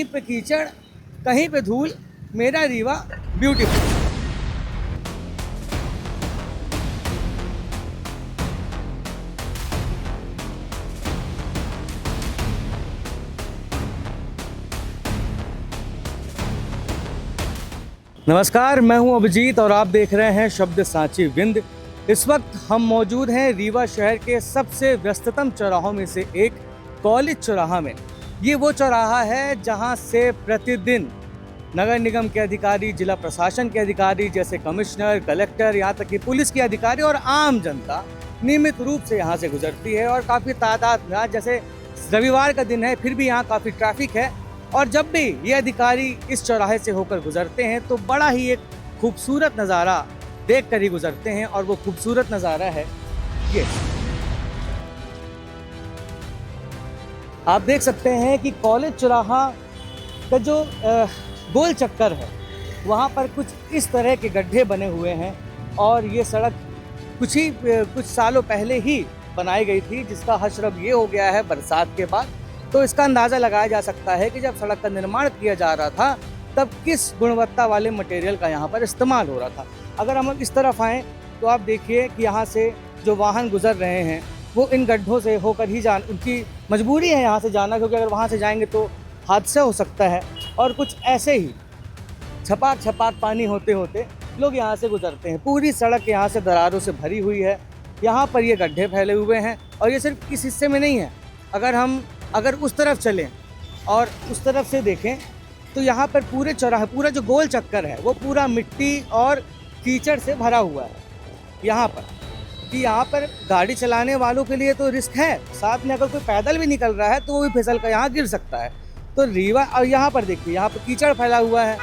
कहीं पे कीचड़, कहीं पे धूल, मेरा रीवा ब्यूटीफुल। नमस्कार, मैं हूं अभिजीत और आप देख रहे हैं शब्द सांची विंद। इस वक्त हम मौजूद हैं रीवा शहर के सबसे व्यस्ततम चौराहों में से एक कॉलेज चौराहा में। ये वो चौराहा है जहां से प्रतिदिन नगर निगम के अधिकारी, जिला प्रशासन के अधिकारी जैसे कमिश्नर, कलेक्टर, यहाँ तक कि पुलिस के अधिकारी और आम जनता नियमित रूप से यहाँ से गुजरती है। और काफ़ी तादाद में, आज जैसे रविवार का दिन है फिर भी यहाँ काफ़ी ट्रैफिक है। और जब भी ये अधिकारी इस चौराहे से होकर गुजरते हैं तो बड़ा ही एक खूबसूरत नज़ारा देख कर ही गुजरते हैं। और वो खूबसूरत नज़ारा है ये। आप देख सकते हैं कि कॉलेज चौराहा का जो गोल चक्कर है वहाँ पर कुछ इस तरह के गड्ढे बने हुए हैं। और ये सड़क कुछ सालों पहले ही बनाई गई थी, जिसका हशर ये हो गया है बरसात के बाद। तो इसका अंदाज़ा लगाया जा सकता है कि जब सड़क का निर्माण किया जा रहा था तब किस गुणवत्ता वाले मटेरियल का यहाँ पर इस्तेमाल हो रहा था। अगर हम इस तरफ आएँ तो आप देखिए कि यहाँ से जो वाहन गुजर रहे हैं वो इन गड्ढों से होकर ही उनकी मजबूरी है यहाँ से जाना, क्योंकि अगर वहाँ से जाएंगे तो हादसा हो सकता है। और कुछ ऐसे ही छपाक पानी होते होते लोग यहाँ से गुजरते हैं। पूरी सड़क यहाँ से दरारों से भरी हुई है। यहाँ पर ये गड्ढे फैले हुए हैं और ये सिर्फ इस हिस्से में नहीं है। अगर उस तरफ चलें और उस तरफ से देखें तो यहाँ पर पूरे चौराहे, पूरा जो गोल चक्कर है वो पूरा मिट्टी और कीचड़ से भरा हुआ है। यहाँ पर गाड़ी चलाने वालों के लिए तो रिस्क है, साथ में अगर कोई पैदल भी निकल रहा है तो वो भी फिसल कर यहाँ गिर सकता है। तो रीवा, और यहाँ पर देखिए यहाँ पर कीचड़ फैला हुआ है।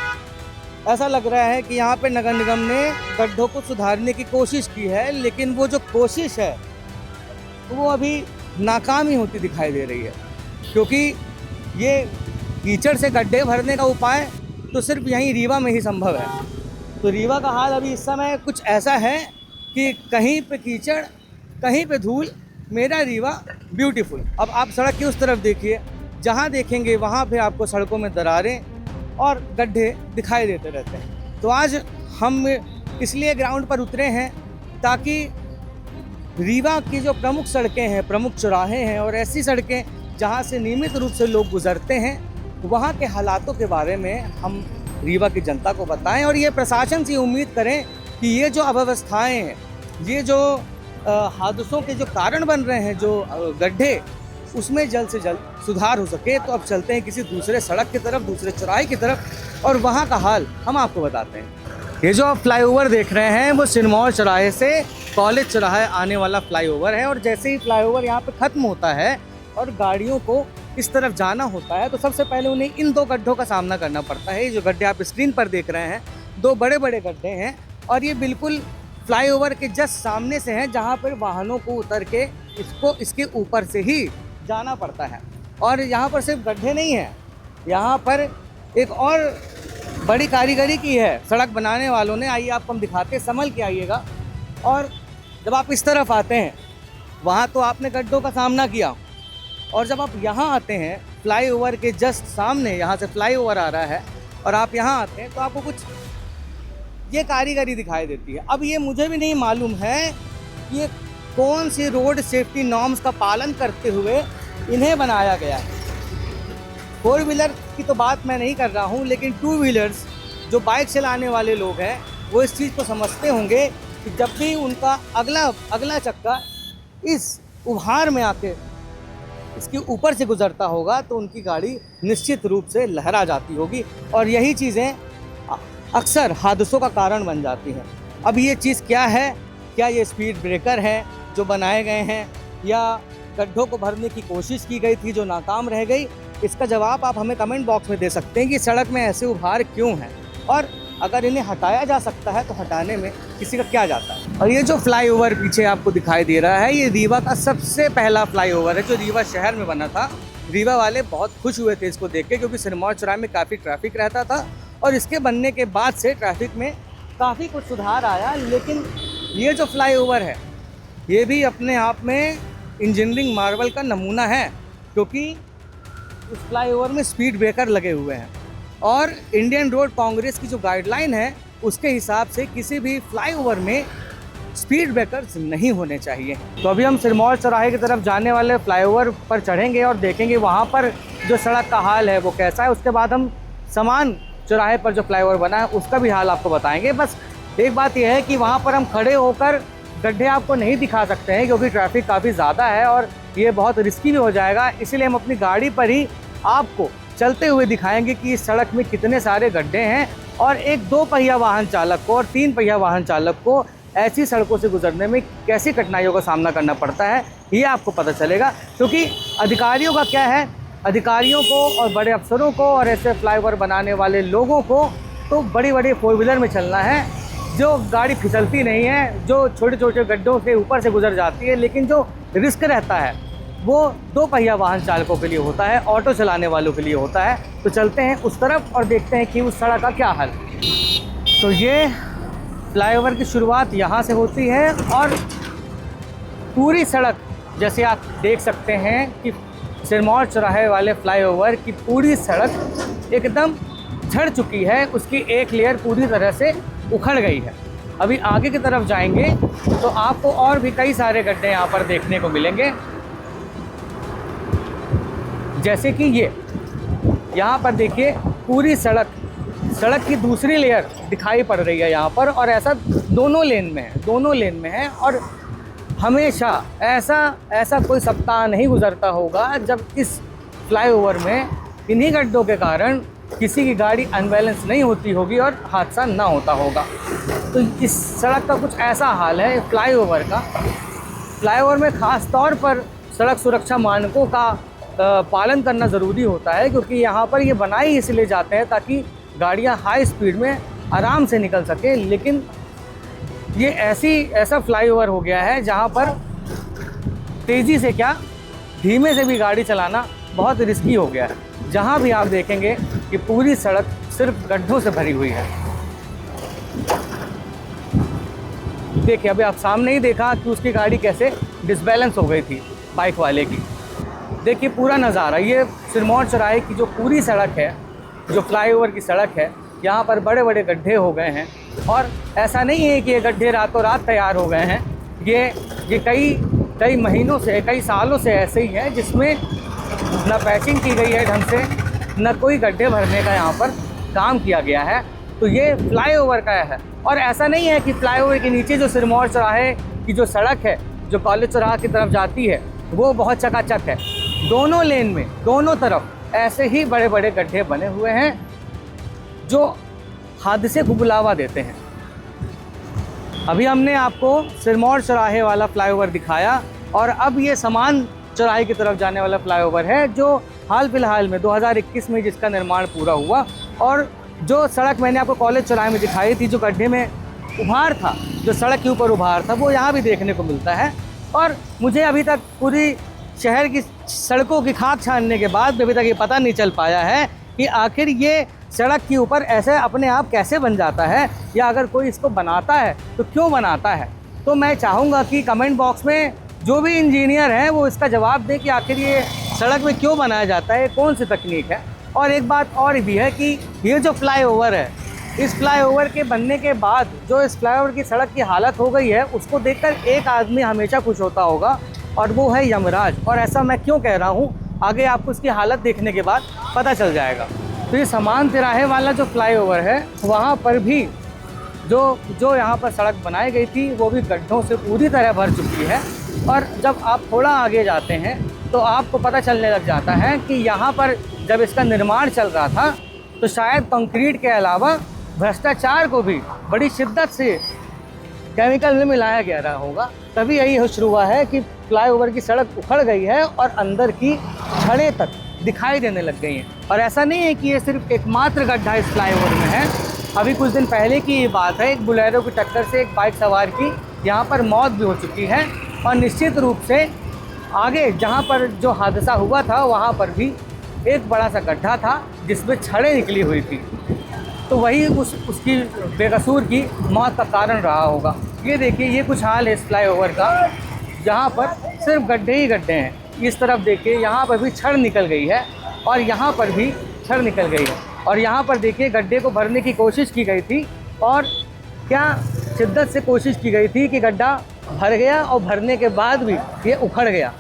ऐसा लग रहा है कि यहाँ पर नगर निगम ने गड्ढों को सुधारने की कोशिश की है, लेकिन वो जो कोशिश है वो अभी नाकाम ही होती दिखाई दे रही है। क्योंकि ये कीचड़ से गड्ढे भरने का उपाय तो सिर्फ यहीं रीवा में ही संभव है। तो रीवा का हाल अभी इस समय कुछ ऐसा है कि कहीं पे कीचड़, कहीं पे धूल, मेरा रीवा ब्यूटीफुल। अब आप सड़क की उस तरफ देखिए, जहाँ देखेंगे वहाँ पे आपको सड़कों में दरारें और गड्ढे दिखाई देते रहते हैं। तो आज हम इसलिए ग्राउंड पर उतरे हैं ताकि रीवा की जो प्रमुख सड़कें हैं, प्रमुख चौराहे हैं और ऐसी सड़कें जहां से नियमित रूप से लोग गुजरते हैं, वहां के हालातों के बारे में हम रीवा की जनता को बताएं। और ये प्रशासन से उम्मीद करें कि ये जो अव्यवस्थाएं हैं, ये जो हादसों के जो कारण बन रहे हैं, जो गड्ढे, उसमें जल्द से जल्द सुधार हो सके। तो अब चलते हैं किसी दूसरे सड़क की तरफ, दूसरे चौराहे की तरफ, और वहाँ का हाल हम आपको बताते हैं। ये जो आप फ्लाईओवर देख रहे हैं वो सिरमौर चौराहे से कॉलेज चौराहे आने वाला फ्लाईओवर है। और जैसे ही फ्लाईओवर यहाँ पे ख़त्म होता है और गाड़ियों को इस तरफ जाना होता है तो सबसे पहले उन्हें इन दो गड्ढों का सामना करना पड़ता है। ये जो गड्ढे आप स्क्रीन पर देख रहे हैं, दो बड़े बड़े गड्ढे हैं और ये बिल्कुल फ्लाईओवर के जस्ट सामने से हैं, जहाँ पर वाहनों को उतर के इसके ऊपर से ही जाना पड़ता है। और यहाँ पर सिर्फ गड्ढे नहीं हैं, यहाँ पर एक और बड़ी कारीगरी की है सड़क बनाने वालों ने। आइए आपको हम दिखाते, संभल के आइएगा। और जब आप इस तरफ आते हैं वहाँ तो आपने गड्ढों का सामना किया, और जब आप यहाँ आते हैं फ्लाईओवर के जस्ट सामने, यहाँ से फ्लाईओवर आ रहा है और आप यहाँ आते हैं तो आपको कुछ ये कारीगरी दिखाई देती है। अब ये मुझे भी नहीं मालूम है ये कौन सी रोड सेफ्टी नॉर्म्स का पालन करते हुए इन्हें बनाया गया है। 4 व्हीलर की तो बात मैं नहीं कर रहा हूँ, लेकिन 2 व्हीलर्स जो बाइक चलाने वाले लोग हैं वो इस चीज़ को समझते होंगे कि जब भी उनका अगला चक्का इस उभार में आके इसके ऊपर से गुजरता होगा तो उनकी गाड़ी निश्चित रूप से लहरा जाती होगी। और यही चीज़ें अक्सर हादसों का कारण बन जाती हैं। अब ये चीज़ क्या है? क्या ये स्पीड ब्रेकर हैं जो बनाए गए हैं, या गड्ढों को भरने की कोशिश की गई थी जो नाकाम रह गई? इसका जवाब आप हमें कमेंट बॉक्स में दे सकते हैं कि सड़क में ऐसे उभार क्यों हैं, और अगर इन्हें हटाया जा सकता है तो हटाने में किसी का क्या जाता है। और ये जो फ्लाईओवर पीछे आपको दिखाई दे रहा है, ये रीवा का सबसे पहला फ्लाईओवर है जो रीवा शहर में बना था। रीवा वाले बहुत खुश हुए थे इसको देख के, क्योंकि सिरमौर चौराहे में काफ़ी ट्रैफिक रहता था और इसके बनने के बाद से ट्रैफिक में काफ़ी कुछ सुधार आया। लेकिन ये जो फ्लाईओवर है ये भी अपने आप में इंजीनियरिंग मार्वल का नमूना है, क्योंकि उस फ्लाईओवर में स्पीड ब्रेकर लगे हुए हैं और इंडियन रोड कांग्रेस की जो गाइडलाइन है उसके हिसाब से किसी भी फ्लाईओवर में स्पीड ब्रेकर्स नहीं होने चाहिए। तो अभी हम सिरमौर चौराहे की तरफ जाने वाले फ्लाईओवर पर चढ़ेंगे और देखेंगे वहाँ पर जो सड़क का हाल है वो कैसा है। उसके बाद हम समान चौराहे पर जो फ्लाईओवर बना है उसका भी हाल आपको बताएंगे। बस एक बात यह है कि वहाँ पर हम खड़े होकर गड्ढे आपको नहीं दिखा सकते हैं क्योंकि ट्रैफिक काफ़ी ज़्यादा है और ये बहुत रिस्की भी हो जाएगा, इसलिए हम अपनी गाड़ी पर ही आपको चलते हुए दिखाएंगे कि इस सड़क में कितने सारे गड्ढे हैं और एक 2 पहिया वाहन चालक को और 3 पहिया वाहन चालक को ऐसी सड़कों से गुजरने में कैसी कठिनाइयों का सामना करना पड़ता है ये आपको पता चलेगा। क्योंकि अधिकारियों का क्या है, अधिकारियों को और बड़े अफसरों को और ऐसे फ्लाईओवर बनाने वाले लोगों को तो बड़ी बड़ी 4 व्हीलर में चलना है जो गाड़ी फिसलती नहीं है, जो छोटे छोटे गड्ढों के ऊपर से गुजर जाती है। लेकिन जो रिस्क रहता है वो 2 पहिया वाहन चालकों के लिए होता है, ऑटो चलाने वालों के लिए होता है। तो चलते हैं उस तरफ और देखते हैं कि उस सड़क का क्या हाल। तो ये फ्लाईओवर की शुरुआत यहाँ से होती है और पूरी सड़क जैसे आप देख सकते हैं कि सिरमौर चौराहे वाले फ्लाईओवर की पूरी सड़क एकदम झड़ चुकी है, उसकी एक लेयर पूरी तरह से उखड़ गई है। अभी आगे की तरफ जाएंगे तो आपको और भी कई सारे गड्ढे यहाँ पर देखने को मिलेंगे, जैसे कि ये यहाँ पर देखिए पूरी सड़क की दूसरी लेयर दिखाई पड़ रही है यहाँ पर और ऐसा दोनों लेन में है और हमेशा ऐसा कोई सप्ताह नहीं गुजरता होगा जब इस फ्लाईओवर में इन्हीं गड्ढों के कारण किसी की गाड़ी अनबैलेंस नहीं होती होगी और हादसा ना होता होगा। तो इस सड़क का कुछ ऐसा हाल है फ्लाईओवर का। फ्लाईओवर में ख़ास तौर पर सड़क सुरक्षा मानकों का पालन करना ज़रूरी होता है क्योंकि यहाँ पर ये बनाए इसलिए जाते हैं ताकि गाड़ियाँ हाई स्पीड में आराम से निकल सकें। लेकिन ये ऐसा फ्लाईओवर हो गया है जहाँ पर तेज़ी से क्या धीमे से भी गाड़ी चलाना बहुत रिस्की हो गया है। जहाँ भी आप देखेंगे कि पूरी सड़क सिर्फ गड्ढों से भरी हुई है। देखिए अभी आप सामने ही देखा कि उसकी गाड़ी कैसे डिसबैलेंस हो गई थी बाइक वाले की। देखिए पूरा नज़ारा, ये सिरमौर चौराहे की जो पूरी सड़क है, जो फ्लाईओवर की सड़क है, यहाँ पर बड़े बड़े गड्ढे हो गए हैं और ऐसा नहीं है कि ये गड्ढे रातों रात तैयार हो गए हैं। ये कई महीनों से, कई सालों से ऐसे ही है जिसमें ना पैचिंग की गई है ढंग से, ना कोई गड्ढे भरने का यहाँ पर काम किया गया है। तो ये फ्लाईओवर का है और ऐसा नहीं है कि फ्लाईओवर के नीचे जो सिरमौर चौराहे की जो सड़क है जो कॉलेज चौराहा की तरफ जाती है वो बहुत चकाचक है। दोनों लेन में दोनों तरफ ऐसे ही बड़े बड़े गड्ढे बने हुए हैं जो हादसे को बुलावा देते हैं। अभी हमने आपको सिरमौर चौराहे वाला फ्लाईओवर दिखाया और अब ये समान चौराहे की तरफ जाने वाला फ्लाईओवर है जो हाल फिलहाल में 2021 में जिसका निर्माण पूरा हुआ। और जो सड़क मैंने आपको कॉलेज चौराहे में दिखाई थी, जो गड्ढे में उभार था, जो सड़क के ऊपर उभार था, वो यहाँ भी देखने को मिलता है। और मुझे अभी तक पूरी शहर की सड़कों की खाक छानने के बाद अभी तक ये पता नहीं चल पाया है कि आखिर ये सड़क के ऊपर ऐसे अपने आप कैसे बन जाता है, या अगर कोई इसको बनाता है तो क्यों बनाता है। तो मैं चाहूँगा कि कमेंट बॉक्स में जो भी इंजीनियर हैं वो इसका जवाब दें कि आखिर ये सड़क में क्यों बनाया जाता है, कौन सी तकनीक है। और एक बात और भी है कि ये जो फ्लाईओवर है, इस फ्लाईओवर के बनने के बाद जो इस फ्लाईओवर की सड़क की हालत हो गई है उसको देखकर एक आदमी हमेशा खुश होता होगा और वो है यमराज। और ऐसा मैं क्यों कह रहा हूँ आगे आपको इसकी हालत देखने के बाद पता चल जाएगा। तो ये समान तिराहे वाला जो फ्लाईओवर है वहाँ पर भी जो यहाँ पर सड़क बनाई गई थी वो भी गड्ढों से पूरी तरह भर चुकी है। और जब आप थोड़ा आगे जाते हैं तो आपको पता चलने लग जाता है कि यहाँ पर जब इसका निर्माण चल रहा था तो शायद कंक्रीट के अलावा भ्रष्टाचार को भी बड़ी शिद्दत से केमिकल में मिलाया गया रहा होगा। तभी यही शुरू हुआ है कि फ्लाईओवर की सड़क उखड़ गई है और अंदर की छड़ें तक दिखाई देने लग गई हैं। और ऐसा नहीं है कि ये सिर्फ एकमात्र गड्ढा इस फ्लाईओवर में है। अभी कुछ दिन पहले की ये बात है, एक बुलेरो की टक्कर से एक बाइक सवार की यहाँ पर मौत भी हो चुकी है। और निश्चित रूप से आगे जहाँ पर जो हादसा हुआ था वहाँ पर भी एक बड़ा सा गड्ढा था जिसमें छड़ें निकली हुई थी, तो वही उसकी बेकसूर की मौत का कारण रहा होगा। ये देखिए, ये कुछ हाल है इस फ्लाईओवर का, जहाँ पर सिर्फ गड्ढे ही गड्ढे हैं। इस तरफ देखिए, यहाँ पर भी छड़ निकल गई है और यहाँ पर भी छड़ निकल गई है। और यहाँ पर देखिए गड्ढे को भरने की कोशिश की गई थी और क्या शिद्दत से कोशिश की गई थी कि गड्ढा भर गया और भरने के बाद भी ये उखड़ गया।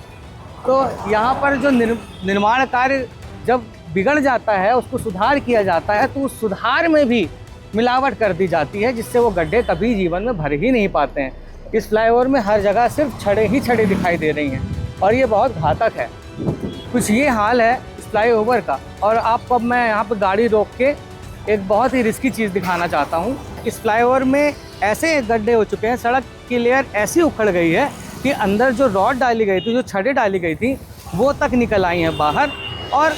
तो यहाँ पर जो निर्माण कार्य जब बिगड़ जाता है, उसको सुधार किया जाता है, तो उस सुधार में भी मिलावट कर दी जाती है, जिससे वो गड्ढे कभी जीवन में भर ही नहीं पाते हैं। इस फ्लाईओवर में हर जगह सिर्फ छड़ें ही छड़ें दिखाई दे रही हैं और ये बहुत घातक है। कुछ ये हाल है इस फ्लाईओवर का। और आपको अब मैं यहाँ पर गाड़ी रोक के एक बहुत ही रिस्की चीज़ दिखाना चाहता हूँ। इस फ्लाईओवर में ऐसे गड्ढे हो चुके हैं, सड़क की लेयर ऐसी उखड़ गई है कि अंदर जो रॉड डाली गई थी, जो छड़ें डाली गई थी, वो तक निकल आई हैं बाहर। और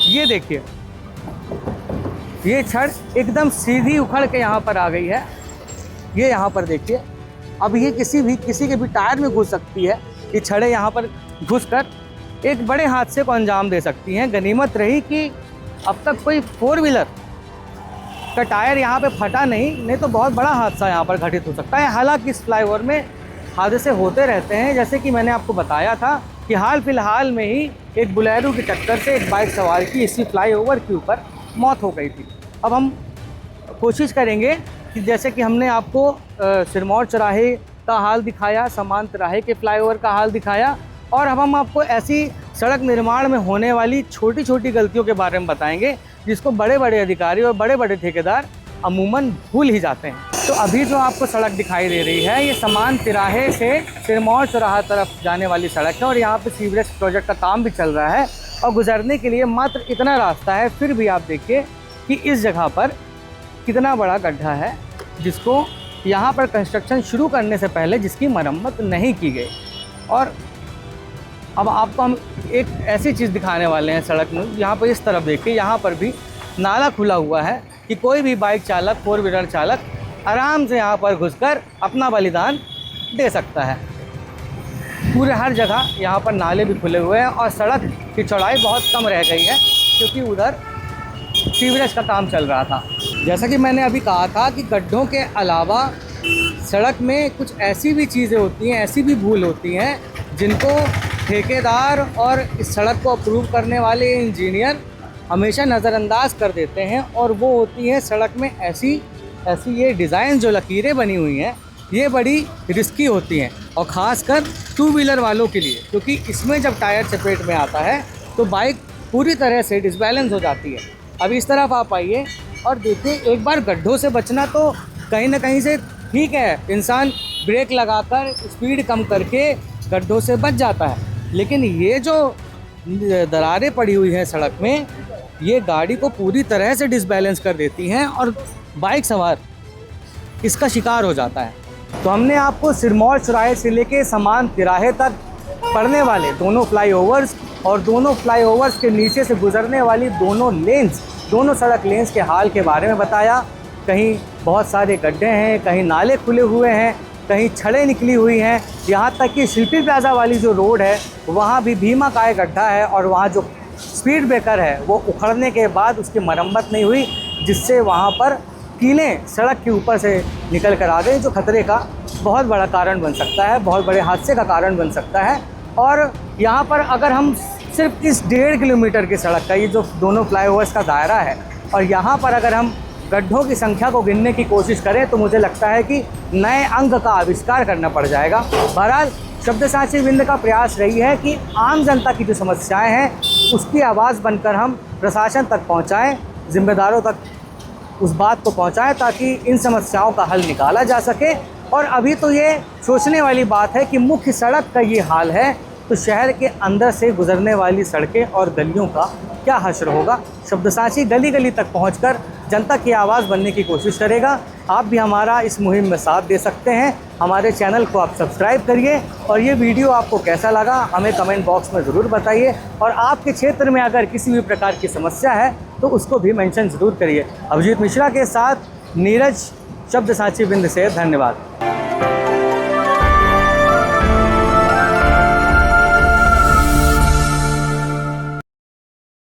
ये देखिए, ये छड़ एकदम सीधी उखड़ के यहाँ पर आ गई है। ये यहाँ पर देखिए, अब ये किसी के भी टायर में घुस सकती है। ये छड़ें यहाँ पर घुसकर एक बड़े हादसे को अंजाम दे सकती हैं। गनीमत रही कि अब तक कोई 4 व्हीलर का टायर यहाँ पे फटा नहीं तो बहुत बड़ा हादसा यहाँ पर घटित हो सकता है। हालांकि इस फ्लाईओवर में हादसे होते रहते हैं, जैसे कि मैंने आपको बताया था कि हाल फिलहाल में ही एक बुलेरो की टक्कर से एक बाइक सवार की इसी फ्लाईओवर के ऊपर मौत हो गई थी। अब हम कोशिश करेंगे कि जैसे कि हमने आपको सिरमौर चौराहे का हाल दिखाया, समान तिराहे के फ्लाईओवर का हाल दिखाया, और अब हम आपको ऐसी सड़क निर्माण में होने वाली छोटी छोटी गलतियों के बारे में बताएंगे जिसको बड़े बड़े अधिकारी और बड़े बड़े ठेकेदार अमूमन भूल ही जाते हैं। तो अभी जो आपको सड़क दिखाई दे रही है, ये समान तिराहे से सिरमौर चौराहा तरफ जाने वाली सड़क है और यहाँ पे सीवरेज प्रोजेक्ट का काम भी चल रहा है और गुजरने के लिए मात्र इतना रास्ता है। फिर भी आप देखिए कि इस जगह पर कितना बड़ा गड्ढा है, जिसको यहाँ पर कंस्ट्रक्शन शुरू करने से पहले जिसकी मरम्मत नहीं की गई। और अब आपको हम एक ऐसी चीज़ दिखाने वाले हैं सड़क में। यहाँ पर इस तरफ देखिए, यहाँ पर भी नाला खुला हुआ है कि कोई भी बाइक चालक, 4 व्हीलर चालक आराम से यहाँ पर घुसकर अपना बलिदान दे सकता है। पूरे हर जगह यहाँ पर नाले भी खुले हुए हैं और सड़क की चौड़ाई बहुत कम रह गई है क्योंकि उधर सीवरेज का काम चल रहा था। जैसा कि मैंने अभी कहा था कि गड्ढों के अलावा सड़क में कुछ ऐसी भी चीज़ें होती हैं, ऐसी भी भूल होती हैं जिनको ठेकेदार और इस सड़क को अप्रूव करने वाले इंजीनियर हमेशा नज़रअंदाज कर देते हैं। और वो होती है सड़क में ऐसी ये डिज़ाइन जो लकीरें बनी हुई हैं, ये बड़ी रिस्की होती हैं और ख़ासकर 2 व्हीलर वालों के लिए, क्योंकि इसमें जब टायर चपेट में आता है तो बाइक पूरी तरह से डिसबैलेंस हो जाती है। अब इस तरफ आप आइए और देखिए, एक बार गड्ढों से बचना तो कहीं ना कहीं से ठीक है, इंसान ब्रेक लगाकर स्पीड कम करके गड्ढों से बच जाता है, लेकिन ये जो दरारें पड़ी हुई हैं सड़क में, ये गाड़ी को पूरी तरह से डिसबैलेंस कर देती हैं और बाइक सवार इसका शिकार हो जाता है। तो हमने आपको सिरमौर चौराहे से लेके समान तिराहे तक पड़ने वाले दोनों फ्लाईओवर्स और दोनों फ्लाईओवर्स के नीचे से गुजरने वाली दोनों सड़क लेंस के हाल के बारे में बताया। कहीं बहुत सारे गड्ढे हैं, कहीं नाले खुले हुए हैं, कहीं छड़ें निकली हुई हैं, यहाँ तक कि शिल्पी प्लाजा वाली जो रोड है वहाँ भी भीमाकाय गड्ढा है और वहाँ जो स्पीड ब्रेकर है वो उखड़ने के बाद उसकी मरम्मत नहीं हुई, जिससे वहाँ पर कीलें सड़क के ऊपर से निकल कर आ गई, जो खतरे का बहुत बड़ा कारण बन सकता है, बहुत बड़े हादसे का कारण बन सकता है। और यहाँ पर अगर हम सिर्फ इस 1.5 किलोमीटर की सड़क का, ये जो दोनों फ्लाईओवर्स का दायरा है, और यहाँ पर अगर हम गड्ढों की संख्या को गिनने की कोशिश करें तो मुझे लगता है कि नए अंक का आविष्कार करना पड़ जाएगा। बहरहाल शब्दसाची बिंद का प्रयास रही है कि आम जनता की जो समस्याएं हैं उसकी आवाज़ बनकर हम प्रशासन तक पहुंचाएं, जिम्मेदारों तक उस बात को पहुंचाएं ताकि इन समस्याओं का हल निकाला जा सके। और अभी तो ये सोचने वाली बात है कि मुख्य सड़क का ये हाल है, तो शहर के अंदर से गुजरने वाली सड़कें और गलियों का क्या हश्र होगा। शब्दसाची गली गली तक पहुंचकर जनता की आवाज़ बनने की कोशिश करेगा। आप भी हमारा इस मुहिम में साथ दे सकते हैं। हमारे चैनल को आप सब्सक्राइब करिए और ये वीडियो आपको कैसा लगा हमें कमेंट बॉक्स में ज़रूर बताइए। और आपके क्षेत्र में अगर किसी भी प्रकार की समस्या है तो उसको भी मेंशन ज़रूर करिए। अभिजीत मिश्रा के साथ नीरज, शब्दसाची बिंद से धन्यवाद।